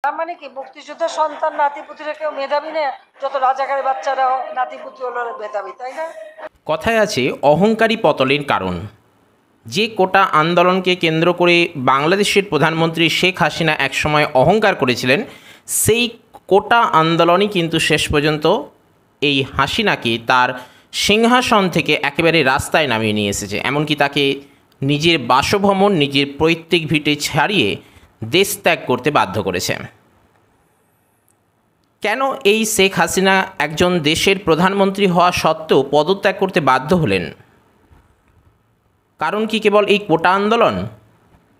তার মানে কি মুক্তিযুদ্ধের সন্তান নাতিপুতিরা কেউ মেধাবী না, যত রাজাকারের বাচ্চারা নাতিপুতি হলো মেধাবী, তাই না? কথায় আছে অহংকারী পতনের কারণ। যে কোটা আন্দোলনকে কেন্দ্র করে বাংলাদেশের প্রধানমন্ত্রী শেখ হাসিনা একসময় অহংকার করেছিলেন, সেই কোটা আন্দোলনই কিন্তু শেষ পর্যন্ত এই হাসিনাকে তার সিংহাসন থেকে একেবারে রাস্তায় নামিয়ে নিয়ে এসেছে। এমনকি তাকে নিজের বাসভবন, নিজের পৈতৃক ভিটে ছাড়িয়ে দেশ ত্যাগ করতে বাধ্য করেছে। কেন এই শেখ হাসিনা একজন দেশের প্রধানমন্ত্রী হওয়া সত্ত্বেও পদত্যাগ করতে বাধ্য হলেন? কারণ কি কেবল এই কোটা আন্দোলন?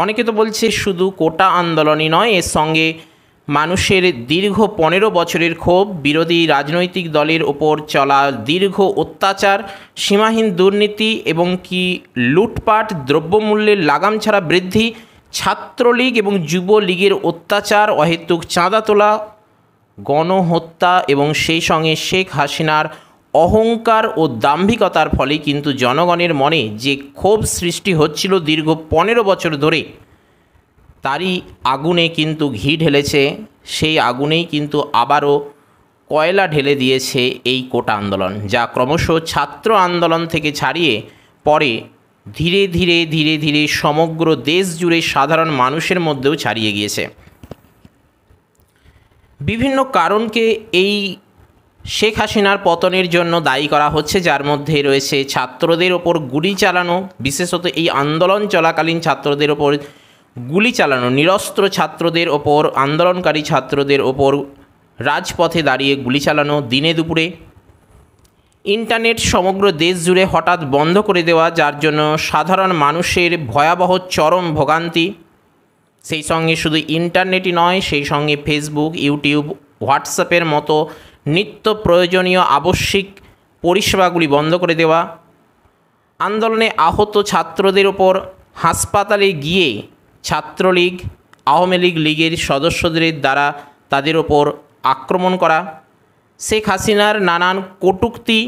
অনেকে তো বলছে শুধু কোটা আন্দোলনই নয়, এর সঙ্গে মানুষের দীর্ঘ 15 বছরের ক্ষোভ, বিরোধী রাজনৈতিক দলের ওপর চলা দীর্ঘ অত্যাচার, সীমাহীন দুর্নীতি এবং কি লুটপাট, দ্রব্যমূল্যের লাগাম ছাড়া বৃদ্ধি, ছাত্রলীগ এবং যুবলীগের অত্যাচার, অহেতুক চাঁদা তোলা, গণহত্যা এবং সেই সঙ্গে শেখ হাসিনার অহংকার ও দাম্ভিকতার ফলে কিন্তু জনগণের মনে যে ক্ষোভ সৃষ্টি হচ্ছিল দীর্ঘ 15 বছর ধরে, তারই আগুনে কিন্তু ঘি ঢেলেছে। সেই আগুনেই কিন্তু আবারও কয়লা ঢেলে দিয়েছে এই কোটা আন্দোলন, যা ক্রমশ ছাত্র আন্দোলন থেকে ছাড়িয়ে পরে ধীরে ধীরে ধীরে ধীরে সমগ্র দেশ জুড়ে সাধারণ মানুষের মধ্যেও ছাড়িয়ে গিয়েছে। বিভিন্ন কারণকে এই শেখ হাসিনার পতনের জন্য দায়ী করা হচ্ছে, যার মধ্যে রয়েছে ছাত্রদের ওপর গুলি চালানো, বিশেষত এই আন্দোলন চলাকালীন ছাত্রদের ওপর গুলি চালানো, নিরস্ত্র ছাত্রদের ওপর, আন্দোলনকারী ছাত্রদের ওপর রাজপথে দাঁড়িয়ে গুলি চালানো দিনে দুপুরে, ইন্টারনেট সমগ্র দেশ জুড়ে হঠাৎ বন্ধ করে দেওয়া, যার জন্য সাধারণ মানুষের ভয়াবহ চরম ভোগান্তি। সেই সঙ্গে শুধু ইন্টারনেটই নয়, সেই সঙ্গে ফেসবুক, ইউটিউব, হোয়াটসঅ্যাপের মতো নিত্য প্রয়োজনীয় আবশ্যিক পরিষেবাগুলি বন্ধ করে দেওয়া, আন্দোলনে আহত ছাত্রদের ওপর হাসপাতালে গিয়ে ছাত্রলীগ, আওয়ামী লীগের সদস্যদের দ্বারা তাদের ওপর আক্রমণ করা, শেখ হাসিনার নানান কটূক্তি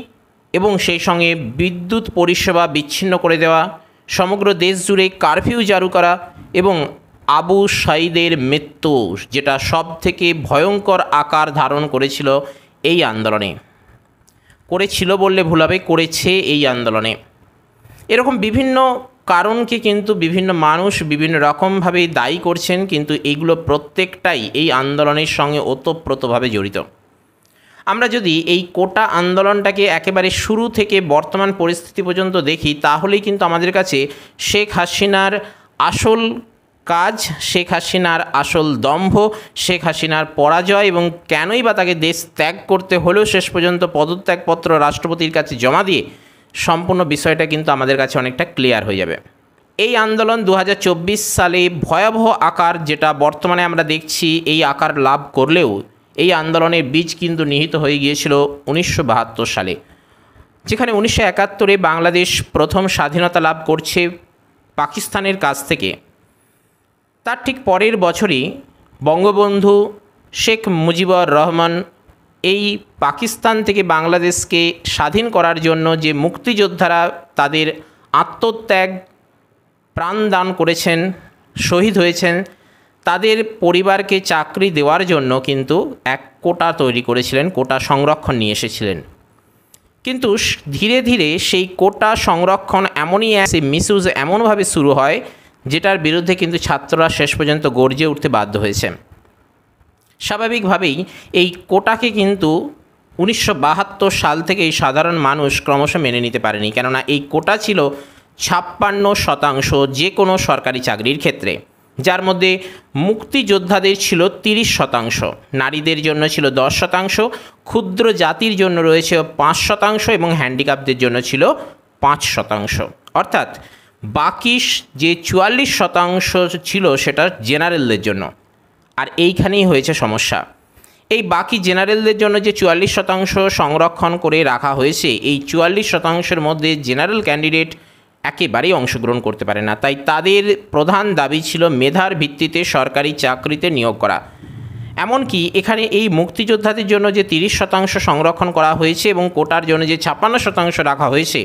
এবং সেই সঙ্গে বিদ্যুৎ পরিষেবা বিচ্ছিন্ন করে দেওয়া, সমগ্র দেশ জুড়ে কারফিউ জারি করা এবং আবু সাঈদের মৃত্যু, যেটা সব থেকে ভয়ঙ্কর আকার ধারণ করেছিল এই আন্দোলনে, করেছিল বললে ভুল হবে, করেছে এই আন্দোলনে। এরকম বিভিন্ন কারণকে কিন্তু বিভিন্ন মানুষ বিভিন্ন রকমভাবে দায়ী করছেন, কিন্তু এইগুলো প্রত্যেকটাই এই আন্দোলনের সঙ্গে ওতপ্রোতভাবে জড়িত। আমরা যদি এই কোটা আন্দোলনটাকে একেবারে শুরু থেকে বর্তমান পরিস্থিতি পর্যন্ত দেখি, তাহলেই কিন্তু আমাদের কাছে শেখ হাসিনার আসল কাজ, শেখ হাসিনার আসল দম্ভ, শেখ হাসিনার পরাজয় এবং কেনই বা তাকে দেশ ত্যাগ করতে হলেও শেষ পর্যন্ত পদত্যাগপত্র রাষ্ট্রপতির কাছে জমা দিয়ে সম্পূর্ণ বিষয়টা কিন্তু আমাদের কাছে অনেকটা ক্লিয়ার হয়ে যাবে। এই আন্দোলন 2024 সালে ভয়াবহ আকার, যেটা বর্তমানে আমরা দেখছি, এই আকার লাভ করলেও এই আন্দোলনের বীজ কিন্তু নিহিত হয়ে গিয়েছিল 1972 সালে, যেখানে 1971-এ বাংলাদেশ প্রথম স্বাধীনতা লাভ করছে পাকিস্তানের কাছ থেকে। তার ঠিক পরের বছরই বঙ্গবন্ধু শেখ মুজিবুর রহমান এই পাকিস্তান থেকে বাংলাদেশকে স্বাধীন করার জন্য যে মুক্তিযোদ্ধারা তাদের আত্মত্যাগ, প্রাণদান করেছেন, শহীদ হয়েছেন, তাদের পরিবারকে চাকরি দেওয়ার জন্য কিন্তু এক কোটা তৈরি করেছিলেন, কোটা সংরক্ষণ নিয়ে এসেছিলেন। কিন্তু ধীরে ধীরে সেই কোটা সংরক্ষণ এমনই মিসইউজ এমনভাবে শুরু হয়, যেটার বিরুদ্ধে কিন্তু ছাত্ররা শেষ পর্যন্ত গর্জে উঠতে বাধ্য হয়েছে। স্বাভাবিকভাবেই এই কোটাকে কিন্তু 1972 সাল থেকে এই সাধারণ মানুষ ক্রমশ মেনে নিতে পারেনি, কেননা এই কোটা ছিল 56% যে কোনো সরকারি চাকরির ক্ষেত্রে, যার মধ্যে মুক্তিযোদ্ধাদের ছিল 30%, নারীদের জন্য ছিল 10%, ক্ষুদ্র জাতির জন্য রয়েছে 5% এবং হ্যান্ডিক্যাপদের জন্য ছিল 5%। অর্থাৎ বাকি যে 44% ছিল সেটা জেনারেলদের জন্য। আর এইখানেই হয়েছে সমস্যা। এই বাকি জেনারেলদের জন্য যে 44% সংরক্ষণ করে রাখা হয়েছে, এই 44%-এর মধ্যে জেনারেল ক্যান্ডিডেট একেবারেই অংশগ্রহণ করতে পারে না। তাই তাদের প্রধান দাবি ছিল মেধার ভিত্তিতে সরকারি চাকরিতে নিয়োগ করা। এমনকি এখানে এই মুক্তিযোদ্ধাদের জন্য যে 30% সংরক্ষণ করা হয়েছে এবং কোটার জন্য যে 56% রাখা হয়েছে,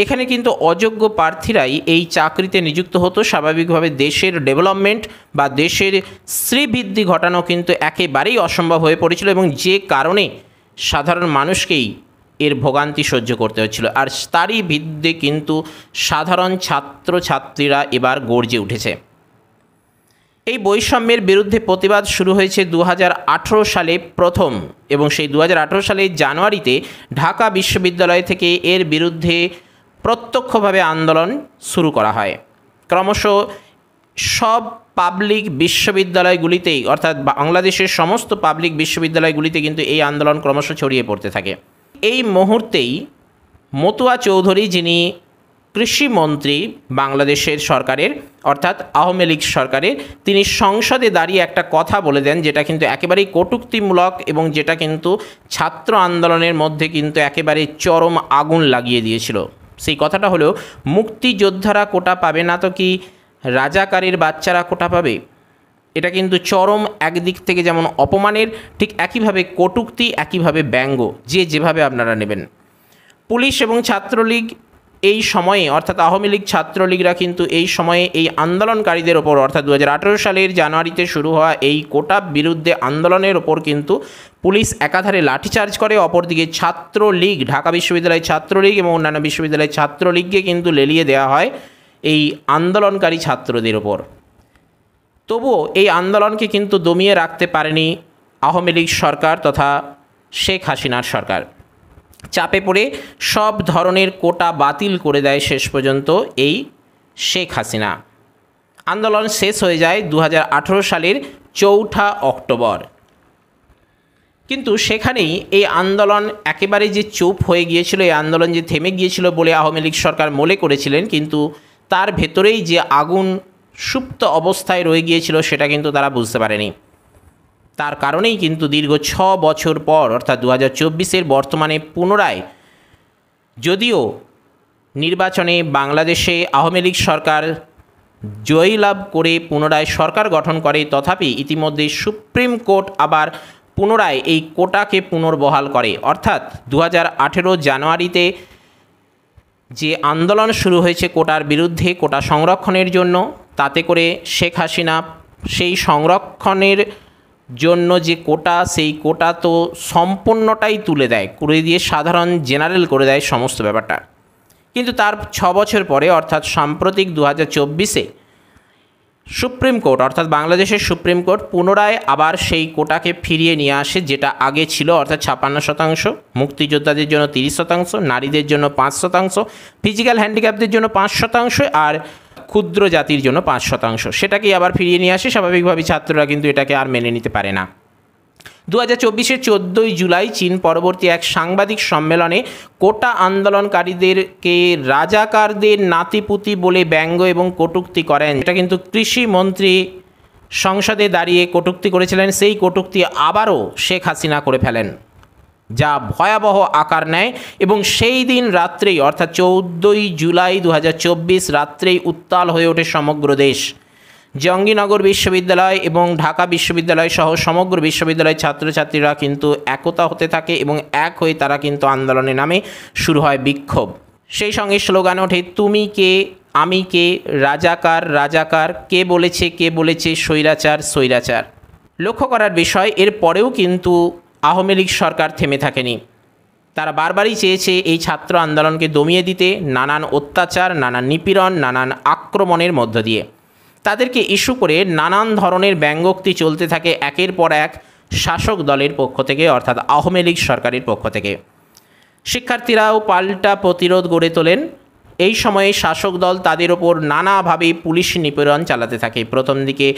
এখানে কিন্তু অযোগ্য প্রার্থীরাই এই চাকরিতে নিযুক্ত হতো। স্বাভাবিকভাবে দেশের ডেভেলপমেন্ট বা দেশের শ্রীবৃদ্ধি ঘটানো কিন্তু একেবারেই অসম্ভব হয়ে পড়েছিল, এবং যে কারণে সাধারণ মানুষকেই এর ভোগান্তি সহ্য করতে হচ্ছিল। আর তারই ভিত্তিতে কিন্তু সাধারণ ছাত্রছাত্রীরা এবার গর্জে উঠেছে। এই বৈষম্যের বিরুদ্ধে প্রতিবাদ শুরু হয়েছে 2018 সালে প্রথম, এবং সেই 2018 সালের জানুয়ারিতে ঢাকা বিশ্ববিদ্যালয় থেকে এর বিরুদ্ধে প্রত্যক্ষভাবে আন্দোলন শুরু করা হয়। ক্রমশ সব পাবলিক বিশ্ববিদ্যালয়গুলিতেই, অর্থাৎ বাংলাদেশের সমস্ত পাবলিক বিশ্ববিদ্যালয়গুলিতে কিন্তু এই আন্দোলন ক্রমশ ছড়িয়ে পড়তে থাকে। এই মুহূর্তেই মতুয়া চৌধুরী, যিনি কৃষিমন্ত্রী বাংলাদেশের সরকারের, অর্থাৎ আওয়ামী লীগ সরকারের, তিনি সংসদে দাঁড়িয়ে একটা কথা বলে দেন যেটা কিন্তু একেবারেই কটূক্তিমূলক, এবং যেটা কিন্তু ছাত্র আন্দোলনের মধ্যে কিন্তু একেবারে চরম আগুন লাগিয়ে দিয়েছিল। সেই কথাটা হলো, মুক্তিযোদ্ধারা কোটা পাবে না তো কি রাজাকারের বাচ্চারা কোটা পাবে। এটা কিন্তু চরম একদিক থেকে যেমন অপমানের, ঠিক একইভাবে কটূক্তি, একইভাবে ব্যঙ্গ, যে যেভাবে আপনারা নেবেন। পুলিশ এবং ছাত্রলীগ এই সময়ে, অর্থাৎ আওয়ামী লীগ ছাত্রলীগরা কিন্তু এই সময়ে এই আন্দোলনকারীদের ওপর, অর্থাৎ 2018 সালের জানুয়ারিতে শুরু হওয়া এই কোটা বিরুদ্ধে আন্দোলনের ওপর কিন্তু পুলিশ একাধারে লাঠিচার্জ করে। অপরদিকে ছাত্রলীগ, ঢাকা বিশ্ববিদ্যালয় ছাত্রলীগ এবং অন্যান্য বিশ্ববিদ্যালয়ের ছাত্রলীগকে কিন্তু লেলিয়ে দেওয়া হয় এই আন্দোলনকারী ছাত্রদের ওপর। তবুও এই আন্দোলনকে কিন্তু দমিয়ে রাখতে পারেনি আওয়ামী লীগ সরকার তথা শেখ হাসিনার সরকার। চাপে পড়ে সব ধরনের কোটা বাতিল করে দেয় শেষ পর্যন্ত এই শেখ হাসিনা। আন্দোলন শেষ হয়ে যায় 2018 সালের 4 অক্টোবর। কিন্তু সেখানেই এই আন্দোলন একেবারে যে চুপ হয়ে গিয়েছিল, এই আন্দোলন যে থেমে গিয়েছিল বলে আওয়ামী লীগ সরকার মনে করেছিলেন, কিন্তু তার ভেতরেই যে আগুন সুপ্ত অবস্থায় রয়ে গিয়েছিল সেটা কিন্তু তারা বুঝতে পারেনি। তার কারণেই কিন্তু দীর্ঘ 6 বছর পর, অর্থাৎ 2024-এর বর্তমানে পুনরায়, যদিও নির্বাচনে বাংলাদেশে আওয়ামী লীগ সরকার জয়লাভ করে পুনরায় সরকার গঠন করে, তথাপি ইতিমধ্যে সুপ্রিম কোর্ট আবার পুনরায় এই কোটাকে পুনর্বহাল করে। অর্থাৎ 2018 জানুয়ারিতে যে আন্দোলন শুরু হয়েছে কোটার বিরুদ্ধে, কোটা সংরক্ষণের জন্য, তাতে করে শেখ হাসিনা সেই সংরক্ষণের জন্য যে কোটা, সেই কোটা তো সম্পূর্ণটাই তুলে দেয়, করে দিয়ে সাধারণ জেনারেল করে দেয় সমস্ত ব্যাপারটা। কিন্তু তার 6 বছর পরে, অর্থাৎ সাম্প্রতিক 2024-এ সুপ্রিম কোর্ট, অর্থাৎ বাংলাদেশের সুপ্রিম কোর্ট পুনরায় আবার সেই কোটাকে ফিরিয়ে নিয়ে আসে, যেটা আগে ছিল, অর্থাৎ 56%, মুক্তিযোদ্ধাদের জন্য 30%, নারীদের জন্য 5%, ফিজিক্যাল হ্যান্ডিক্যাপদের জন্য 5%, আর ক্ষুদ্র জাতির জন্য 5%। সেটাকেই আবার ফিরিয়ে নিয়ে আসে। স্বাভাবিকভাবে ছাত্ররা কিন্তু এটাকে আর মেনে নিতে পারে না। 2024-এর 14 জুলাই চীন পরবর্তী এক সাংবাদিক সম্মেলনে কোটা আন্দোলনকারীদেরকে রাজাকারদের নাতিপুতি বলে ব্যঙ্গ এবং কটূক্তি করেন। এটা কিন্তু কৃষিমন্ত্রী সংসদে দাঁড়িয়ে কটূক্তি করেছিলেন, সেই কটূক্তি আবারও শেখ হাসিনা করে ফেলেন, যা ভয়াবহ আকার নেয়। এবং সেই দিন রাত্রেই, অর্থাৎ 14 জুলাই 2024 রাত্রেই উত্তাল হয়ে ওঠে সমগ্র দেশ। জঙ্গিনগর বিশ্ববিদ্যালয় এবং ঢাকা বিশ্ববিদ্যালয় সহ সমগ্র বিশ্ববিদ্যালয়ের ছাত্রছাত্রীরা কিন্তু একতা হতে থাকে, এবং এক হয়ে তারা কিন্তু আন্দোলনে নামে। শুরু হয় বিক্ষোভ। সেই সঙ্গে স্লোগান ওঠে, তুমি কে, আমি কে, রাজাকার রাজাকার, কে বলেছে স্বৈরাচার স্বৈরাচার। লক্ষ্য করার বিষয়, এর পরেও কিন্তু আওয়ামী লীগ সরকার থেমে থাকেনি। তারা বারবারই চেয়েছে এই ছাত্র আন্দোলনকে দমিয়ে দিতে, নানান অত্যাচার, নানান নিপীড়ন, নানান আক্রমণের মধ্য দিয়ে। তাদেরকে ইস্যু করে নানান ধরনের ব্যঙ্গোক্তি চলতে থাকে একের পর এক শাসক দলের পক্ষ থেকে, অর্থাৎ আওয়ামী লীগ সরকারের পক্ষ থেকে। শিক্ষার্থীরাও পাল্টা প্রতিরোধ গড়ে তোলেন। এই সময়ে শাসক দল তাদের ওপর নানাভাবে পুলিশ নিপীড়ন চালাতে থাকে। প্রথম দিকে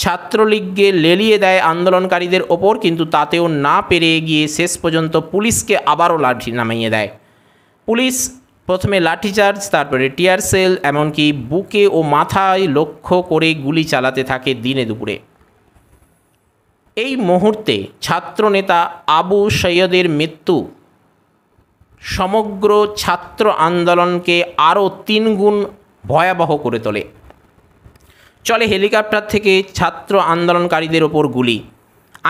ছাত্রলীগকে লেলিয়ে দেয় আন্দোলনকারীদের ওপর, কিন্তু তাতেও না পেরে গিয়ে শেষ পর্যন্ত পুলিশকে আবারও লাঠি নামিয়ে দেয়। পুলিশ প্রথমে লাঠিচার্জ, তারপরে টিয়ার সেল, এমনকি বুকে ও মাথায় লক্ষ্য করে গুলি চালাতে থাকে দিনে দুপুরে। এই মুহূর্তে ছাত্রনেতা আবু সৈয়দের মৃত্যু সমগ্র ছাত্র আন্দোলনকে আরও 3 গুণ ভয়াবহ করে তোলে। চলে হেলিকপ্টার থেকে ছাত্র আন্দোলনকারীদের ওপর গুলি।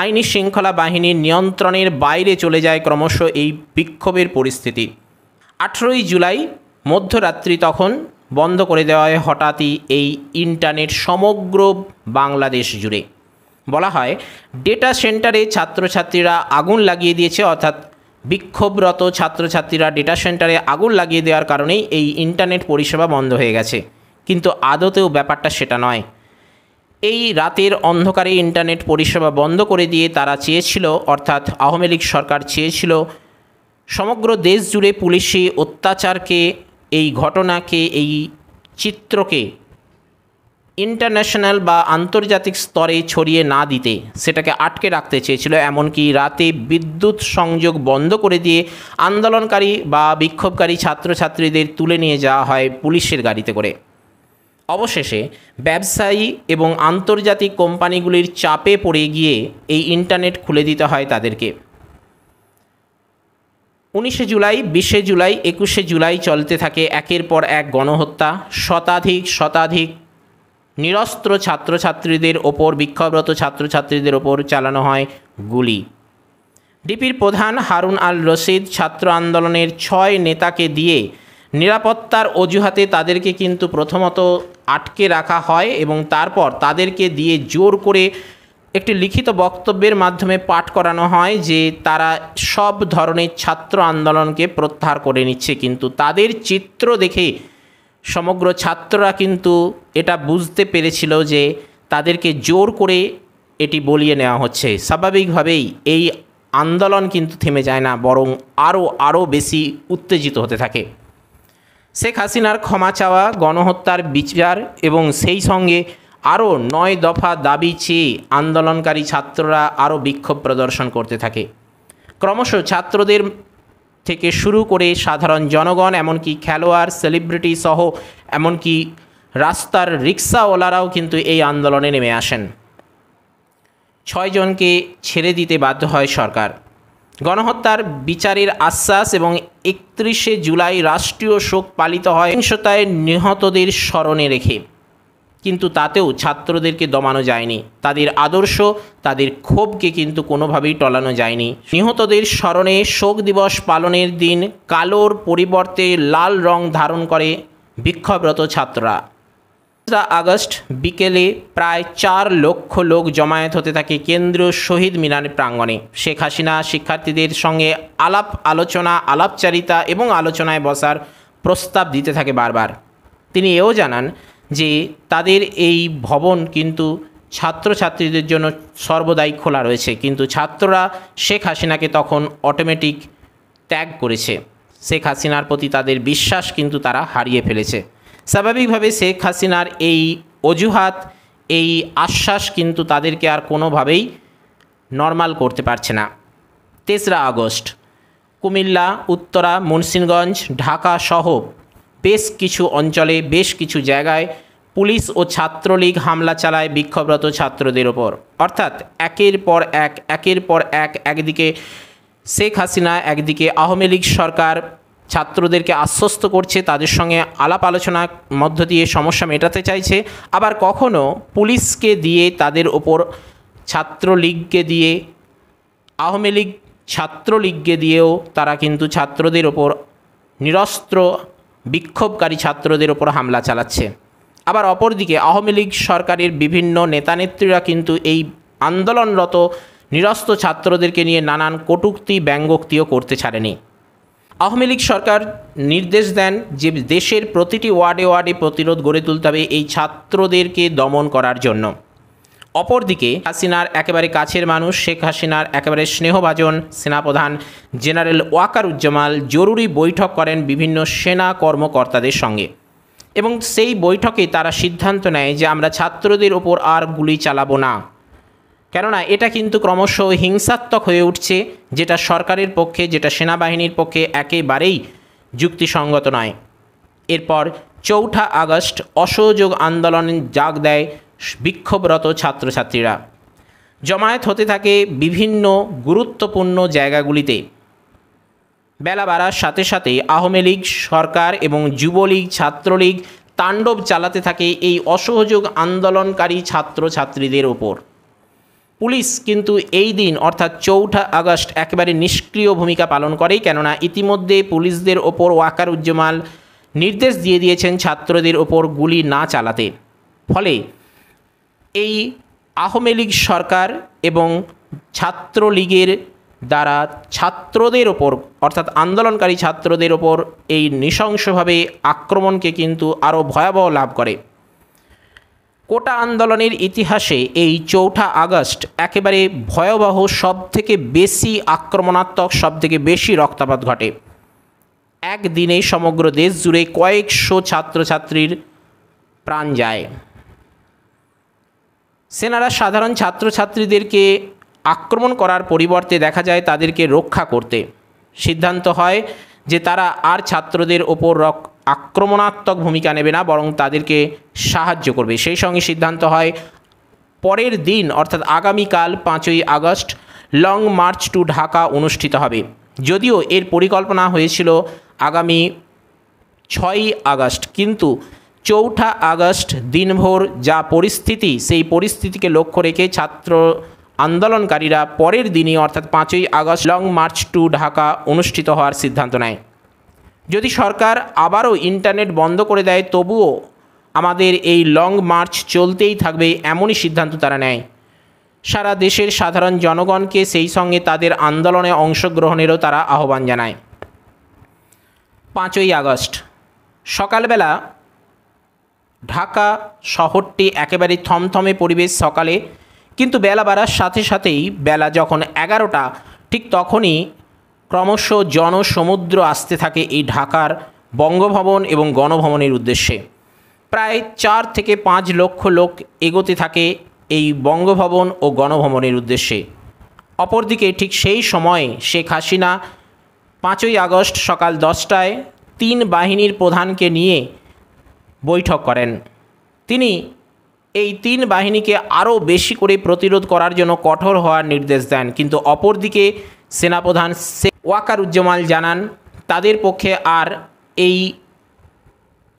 আইনি শৃঙ্খলা বাহিনীর নিয়ন্ত্রণের বাইরে চলে যায় ক্রমশ এই বিক্ষোভের পরিস্থিতি। 18 জুলাই মধ্যরাত্রি তখন বন্ধ করে দেওয়া হয় হঠাৎই এই ইন্টারনেট সমগ্র বাংলাদেশ জুড়ে। বলা হয় ডেটা সেন্টারে ছাত্রছাত্রীরা আগুন লাগিয়ে দিয়েছে, অর্থাৎ বিক্ষোভরত ছাত্রছাত্রীরা ডেটা সেন্টারে আগুন লাগিয়ে দেওয়ার কারণেই এই ইন্টারনেট পরিষেবা বন্ধ হয়ে গেছে। কিন্তু আদতেও ব্যাপারটা সেটা নয়। এই রাতের অন্ধকারে ইন্টারনেট পরিষেবা বন্ধ করে দিয়ে তারা চেয়েছিল, অর্থাৎ আওয়ামী লীগ সরকার চেয়েছিল সমগ্র দেশ জুড়ে পুলিশি অত্যাচারকে, এই ঘটনাকে, এই চিত্রকে ইন্টারন্যাশনাল বা আন্তর্জাতিক স্তরে ছড়িয়ে না দিতে, সেটাকে আটকে রাখতে চেয়েছিল। এমনকি রাতে বিদ্যুৎ সংযোগ বন্ধ করে দিয়ে আন্দোলনকারী বা বিক্ষোভকারী ছাত্রছাত্রীদের তুলে নিয়ে যাওয়া হয় পুলিশের গাড়িতে করে। অবশেষে ব্যবসায়ী এবং আন্তর্জাতিক কোম্পানিগুলির চাপে পড়ে গিয়ে এই ইন্টারনেট খুলে দিতে হয় তাদেরকে। 19শে জুলাই, 20শে জুলাই, 21শে জুলাই চলতে থাকে একের পর এক গণহত্যা। শতাধিক নিরস্ত্র ছাত্রছাত্রীদের ওপর, বিক্ষোভরত ছাত্রছাত্রীদের ওপর চালানো হয় গুলি। ডিপির প্রধান হারুন আল রশিদ ছাত্র আন্দোলনের 6 নেতাকে দিয়ে নিরাপত্তার অজুহাতে তাদেরকে কিন্তু প্রথমত আটকে রাখা হয় এবং তারপর তাদেরকে দিয়ে জোর করে একটি লিখিত বক্তব্যের মাধ্যমে পাঠ করানো হয় যে তারা সব ধরনের ছাত্র আন্দোলনকে প্রত্যাহার করে নিচ্ছে। কিন্তু তাদের চিত্র দেখে সমগ্র ছাত্ররা কিন্তু এটা বুঝতে পেরেছিল যে তাদেরকে জোর করে এটি বলিয়ে নেওয়া হচ্ছে। স্বাভাবিকভাবেই এই আন্দোলন কিন্তু থেমে যায় না, বরং আরও বেশি উত্তেজিত হতে থাকে। শেখ হাসিনার ক্ষমা চাওয়া, গণহত্যার বিচার এবং সেই সঙ্গে আরও 9 দফা দাবি চেয়ে আন্দোলনকারী ছাত্ররা আরও বিক্ষোভ প্রদর্শন করতে থাকে। ক্রমশ ছাত্রদের থেকে শুরু করে সাধারণ জনগণ, এমনকি খেলোয়াড়, সেলিব্রিটি সহ এমনকি রাস্তার রিক্সাওয়ালারাও কিন্তু এই আন্দোলনে নেমে আসেন। 6 জনকে ছেড়ে দিতে বাধ্য হয় সরকার। গণহত্যার বিচারের আশ্বাস এবং 31শে জুলাই রাষ্ট্রীয় শোক পালিত হয় সহিংসতায় নিহতদের স্মরণে রেখে। কিন্তু তাতেও ছাত্রদেরকে দমানো যায়নি। তাদের আদর্শ, তাদের ক্ষোভকে কিন্তু কোনোভাবেই টলানো যায়নি। নিহতদের স্মরণে শোক দিবস পালনের দিন কালোর পরিবর্তে লাল রং ধারণ করে বিক্ষোভরত ছাত্ররা। 3 আগস্ট বিকেলে প্রায় 4 লক্ষ লোক জমায়েত হতে থাকে কেন্দ্রীয় শহীদ মিনার প্রাঙ্গণে। শেখ হাসিনা শিক্ষার্থীদের সঙ্গে আলাপচারিতা এবং আলোচনায় বসার প্রস্তাব দিতে থাকে বারবার। তিনি এও জানান যে তাদের এই ভবন কিন্তু ছাত্রছাত্রীদের জন্য সর্বদাই খোলা রয়েছে, কিন্তু ছাত্ররা শেখ হাসিনাকে তখন অটোমেটিক ত্যাগ করেছে। শেখ হাসিনার প্রতি তাদের বিশ্বাস কিন্তু তারা হারিয়ে ফেলেছে। স্বাভাবিকভাবে শেখ হাসিনার এই অজুহাত, এই আশ্বাস কিন্তু তাদেরকে আর কোনোভাবেই নর্মাল করতে পারছে না। 3 আগস্ট কুমিল্লা, উত্তরা, মুন্সিগঞ্জ, ঢাকা সহ বেশ কিছু অঞ্চলে, বেশ কিছু জায়গায় পুলিশ ও ছাত্রলীগ হামলা চালায় বিক্ষোভরত ছাত্রদের ওপর। অর্থাৎ একের পর এক, একদিকে শেখ হাসিনা, একদিকে আওয়ামী লীগ সরকার ছাত্রদেরকে আশ্বস্ত করছে, তাদের সঙ্গে আলাপ আলোচনার মধ্য দিয়ে সমস্যা মেটাতে চাইছে, আবার কখনো পুলিশকে দিয়ে তাদের ওপর, ছাত্রলীগকে দিয়ে, আওয়ামী লীগ ছাত্রলীগকে দিয়েও তারা কিন্তু ছাত্রদের ওপর, নিরস্ত্র বিক্ষোভকারী ছাত্রদের ওপর হামলা চালাচ্ছে। আবার অপরদিকে আওয়ামী লীগ সরকারের বিভিন্ন নেতানেত্রীরা কিন্তু এই আন্দোলনরত নিরস্ত্র ছাত্রদেরকে নিয়ে নানান কটূক্তি, ব্যঙ্গোক্তিও করতে ছাড়েনি। আওয়ামী লীগ সরকার নির্দেশ দেন যে দেশের প্রতিটি ওয়ার্ডে প্রতিরোধ গড়ে তুলতে হবে এই ছাত্রদেরকে দমন করার জন্য। অপরদিকে হাসিনার একেবারে কাছের মানুষ, শেখ হাসিনার একেবারে স্নেহভাজন সেনাপ্রধান জেনারেল ওয়াকারুজ্জামান জরুরি বৈঠক করেন বিভিন্ন সেনা কর্মকর্তাদের সঙ্গে এবং সেই বৈঠকে তারা সিদ্ধান্ত নেয় যে আমরা ছাত্রদের ওপর আর গুলি চালাবো না, কেননা এটা কিন্তু ক্রমশ হিংসাত্মক হয়ে উঠছে, যেটা সরকারের পক্ষে, যেটা সেনাবাহিনীর পক্ষে একেবারেই যুক্তিসঙ্গত নয়। এরপর 4 আগস্ট অসহযোগ আন্দোলনে ডাক দেয় বিক্ষোভরত ছাত্রছাত্রীরা। জমায়েত হতে থাকে বিভিন্ন গুরুত্বপূর্ণ জায়গাগুলিতে। বেলা বাড়ার সাথে সাথে আওয়ামী লীগ সরকার এবং যুবলীগ, ছাত্রলীগ তাণ্ডব চালাতে থাকে এই অসহযোগ আন্দোলনকারী ছাত্রছাত্রীদের ওপর। পুলিশ কিন্তু এই দিন অর্থাৎ 4 আগস্ট একেবারে নিষ্ক্রিয় ভূমিকা পালন করে, কেননা ইতিমধ্যে পুলিশদের ওপর ওয়াকারুজ্জামান নির্দেশ দিয়ে দিয়েছেন ছাত্রদের ওপর গুলি না চালাতে। ফলে এই আওয়ামী লীগ সরকার এবং ছাত্রলীগের দ্বারা ছাত্রদের ওপর অর্থাৎ আন্দোলনকারী ছাত্রদের ওপর এই নৃশংসভাবে আক্রমণকে কিন্তু আরও ভয়াবহ লাভ করে। কোটা আন্দোলনের ইতিহাসে এই 4 আগস্ট একেবারে ভয়াবহ, সবথেকে বেশি আক্রমণাত্মক, সবথেকে বেশি রক্তপাত ঘটে। একদিনে সমগ্র দেশ জুড়ে কয়েকশো ছাত্রছাত্রীর প্রাণ যায়। সেনারা সাধারণ ছাত্রছাত্রীদেরকে আক্রমণ করার পরিবর্তে দেখা যায় তাদেরকে রক্ষা করতে সিদ্ধান্ত হয় যে তারা আর ছাত্রদের ওপর আক্রমণাত্মক ভূমিকা নেবে না, বরং তাদেরকে সাহায্য করবে। সেই সঙ্গে সিদ্ধান্ত হয় পরের দিন অর্থাৎ আগামীকাল 5ই August long march to Dhaka অনুষ্ঠিত হবে। যদিও এর পরিকল্পনা হয়েছিল আগামী 6ই আগস্ট, কিন্তু 4 আগস্ট দিনভর যা পরিস্থিতি, সেই পরিস্থিতিকে লক্ষ্য রেখে ছাত্র আন্দোলনকারীরা পরের দিনই অর্থাৎ 5ই August long march to Dhaka অনুষ্ঠিত হওয়ার সিদ্ধান্ত নেয়। যদি সরকার আবারও ইন্টারনেট বন্ধ করে দেয় তবুও আমাদের এই লং মার্চ চলতেই থাকবে, এমনই সিদ্ধান্ত তারা নেয়। সারা দেশের সাধারণ জনগণকে সেই সঙ্গে তাদের আন্দোলনে অংশগ্রহণেরও তারা আহ্বান জানায়। 5ই আগস্ট সকালবেলা ঢাকা শহরটি একেবারে থমথমে পরিবেশ সকালে, কিন্তু বেলা বাড়ার সাথে সাথেই বেলা যখন 11টা ঠিক তখনই ক্রমশ জনসমুদ্র আসতে থাকে এই ঢাকার বঙ্গভবন এবং গণভবনের উদ্দেশ্যে। প্রায় 4 থেকে 5 লক্ষ লোক এগোতে থাকে এই বঙ্গভবন ও গণভবনের উদ্দেশ্যে। অপরদিকে ঠিক সেই সময়ে শেখ হাসিনা 5ই আগস্ট সকাল 10টায় 3 বাহিনীর প্রধানকে নিয়ে বৈঠক করেন। তিনি এই 3 বাহিনীকে আরও বেশি করে প্রতিরোধ করার জন্য কঠোর হওয়ার নির্দেশ দেন, কিন্তু অপরদিকে সেনাপ্রধান ওয়াকারুজ্জামান জানান তাদের পক্ষে আর এই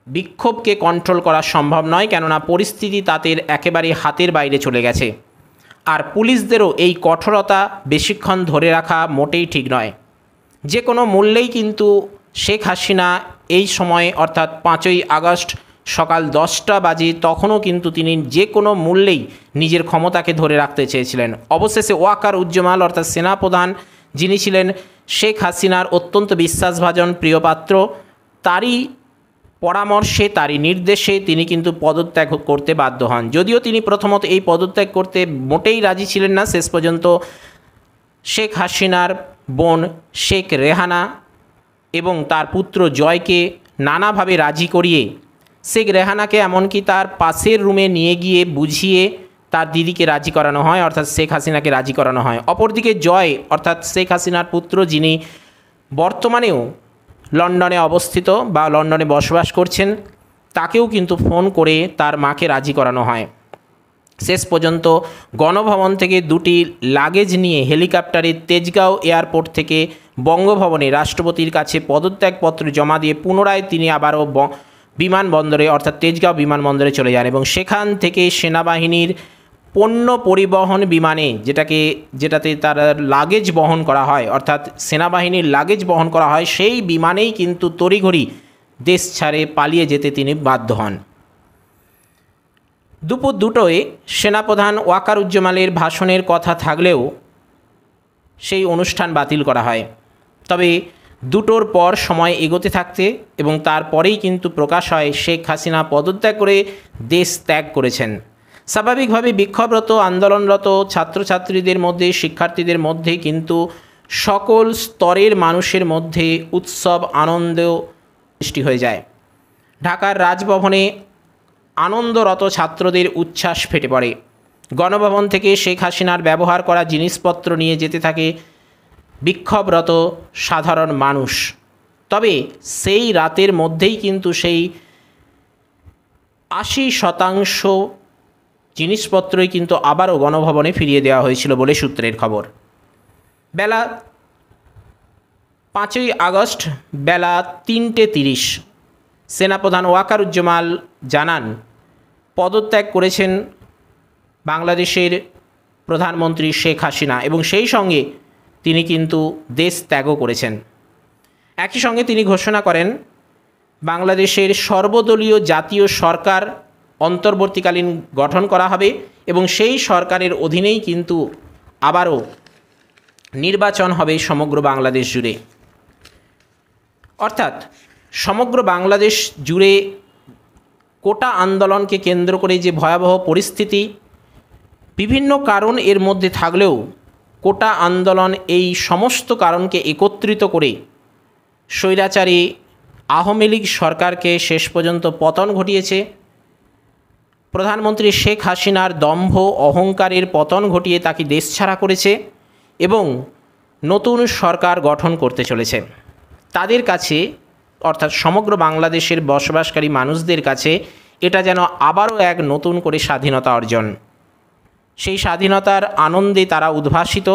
বিক্ষোভকে কন্ট্রোল করা সম্ভব নয়, কেননা পরিস্থিতি তাদের একেবারে হাতের বাইরে চলে গেছে। আর পুলিশদেরও এই কঠোরতা বেশিক্ষণ ধরে রাখা মোটেই ঠিক নয়। যে কোনো মূল্যেই কিন্তু শেখ হাসিনা এই সময়ে অর্থাৎ 5ই আগস্ট সকাল 10টা বাজে তখনও কিন্তু তিনি যে কোনো মূল্যেই নিজের ক্ষমতাকে ধরে রাখতে চেয়েছিলেন। অবশেষে ওয়াকারুজ্জামান অর্থাৎ সেনাপ্রধান, যিনি ছিলেন শেখ হাসিনার অত্যন্ত বিশ্বাসভাজন প্রিয়পাত্র, তারই পরামর্শে তারই নির্দেশে তিনি কিন্তু পদত্যাগ করতে বাধ্য হন। যদিও তিনি প্রথমত এই পদত্যাগ করতে মোটেই রাজি ছিলেন না, শেষ পর্যন্ত শেখ হাসিনার বোন শেখ রেহানা এবং তার পুত্র জয়কে নানাভাবে রাজি করিয়ে শেখ রেহানাকে এমনকি তার পাশের রুমে নিয়ে গিয়ে বুঝিয়ে তার দিদিকে রাজি করানো হয়, অর্থাৎ শেখ হাসিনাকে রাজি করানো হয়। অপরদিকে জয় অর্থাৎ শেখ হাসিনার পুত্র, যিনি বর্তমানেও লন্ডনে অবস্থিত বা লন্ডনে বসবাস করছেন, তাকেও কিন্তু ফোন করে তার মাকে রাজি করানো হয়। শেষ পর্যন্ত গণভবন থেকে 2টি লাগেজ নিয়ে হেলিকপ্টারে তেজগাঁও এয়ারপোর্ট থেকে বঙ্গভবনে রাষ্ট্রপতির কাছে পদত্যাগপত্র জমা দিয়ে পুনরায় তিনি আবারও বিমানবন্দরে অর্থাৎ তেজগাঁও বিমানবন্দরে চলে যান এবং সেখান থেকে সেনাবাহিনীর পণ্য পরিবহন বিমানে যেটাতে তার লাগেজ বহন করা হয় অর্থাৎ সেনাবাহিনীর লাগেজ বহন করা হয়, সেই বিমানেই কিন্তু তড়িঘড়ি দেশ ছাড়ে পালিয়ে যেতে তিনি বাধ্য হন। দুপুর 2টোয় সেনাপ্রধান ওয়াকারুজ্জামানের ভাষণের কথা থাকলেও সেই অনুষ্ঠান বাতিল করা হয়। তবে 2টোর পর সময় এগোতে থাকতে এবং তারপরেই কিন্তু প্রকাশ হয় শেখ হাসিনা পদত্যাগ করে দেশ ত্যাগ করেছেন। স্বাভাবিকভাবে বিক্ষোভরত আন্দোলনরত ছাত্রছাত্রীদের মধ্যে, শিক্ষার্থীদের মধ্যে কিন্তু সকল স্তরের মানুষের মধ্যে উৎসব আনন্দ সৃষ্টি হয়ে যায়। ঢাকার রাজভবনে আনন্দরত ছাত্রদের উচ্ছ্বাস ফেটে পড়ে। গণভবন থেকে শেখ হাসিনার ব্যবহার করা জিনিসপত্র নিয়ে যেতে থাকে বিক্ষোভরত সাধারণ মানুষ। তবে সেই রাতের মধ্যেই কিন্তু সেই 80% জিনিসপত্রই কিন্তু আবারও গণভবনে ফিরিয়ে দেওয়া হয়েছিল বলে সূত্রের খবর। বেলা 5ই আগস্ট বেলা 3:30 সেনাপ্রধান ওয়াকারুজ্জামান জানান পদত্যাগ করেছেন বাংলাদেশের প্রধানমন্ত্রী শেখ হাসিনা এবং সেই সঙ্গে তিনি কিন্তু দেশ ত্যাগও করেছেন। একই সঙ্গে তিনি ঘোষণা করেন বাংলাদেশের সর্বদলীয় জাতীয় সরকার অন্তর্বর্তীকালীন গঠন করা হবে এবং সেই সরকারের অধীনেই কিন্তু আবারও নির্বাচন হবে সমগ্র বাংলাদেশ জুড়ে। অর্থাৎ সমগ্র বাংলাদেশ জুড়ে কোটা আন্দোলনকে কেন্দ্র করে যে ভয়াবহ পরিস্থিতি, বিভিন্ন কারণ এর মধ্যে থাকলেও কোটা আন্দোলন এই সমস্ত কারণকে একত্রিত করে স্বৈরাচারী আওয়ামী লীগ সরকারকে শেষ পর্যন্ত পতন ঘটিয়েছে। প্রধানমন্ত্রী শেখ হাসিনার দম্ভ অহংকারের পতন ঘটিয়ে তাকে দেশছাড়া করেছে এবং নতুন সরকার গঠন করতে চলেছে। তাদের কাছে অর্থাৎ সমগ্র বাংলাদেশের বসবাসকারী মানুষদের কাছে এটা যেন আবারও এক নতুন করে স্বাধীনতা অর্জন। সেই স্বাধীনতার আনন্দে তারা উদ্ভাসিত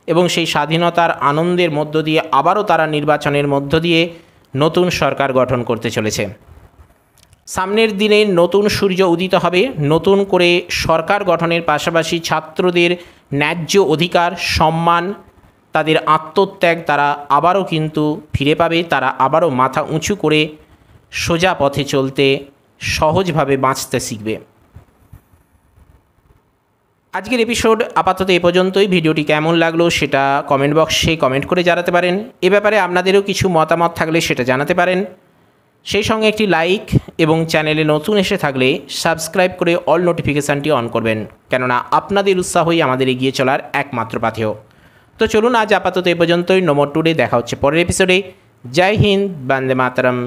এবং সেই স্বাধীনতার আনন্দের মধ্য দিয়ে আবারও তারা নির্বাচনের মধ্য দিয়ে নতুন সরকার গঠন করতে চলেছে। সামনের দিনে নতুন সূর্য উদিত হবে, নতুন করে সরকার গঠনের পাশাপাশি ছাত্রদের ন্যায্য অধিকার, সম্মান, তাদের আত্মত্যাগ তারা আবারও কিন্তু ফিরে পাবে। তারা আবারও মাথা উঁচু করে সোজা পথে চলতে, সহজভাবে বাঁচতে শিখবে। আজকের এপিসোড আপাতত এ পর্যন্তই। ভিডিওটি কেমন লাগলো সেটা কমেন্ট বক্সে কমেন্ট করে জানাতে পারেন। এ ব্যাপারে আপনাদেরও কিছু মতামত থাকলে সেটা জানাতে পারেন। সেই সঙ্গে একটি লাইক এবং চ্যানেলে নতুন এসে থাকলে সাবস্ক্রাইব করে অল নোটিফিকেশানটি অন করবেন, কেননা আপনাদের উৎসাহই আমাদের এগিয়ে চলার একমাত্র পাথেয়। তো চলুন আজ আপাতত এ পর্যন্তই। নম্বর 2 দেখা হচ্ছে পরের এপিসোডে। জয় হিন্দ, বন্দে মাতরম।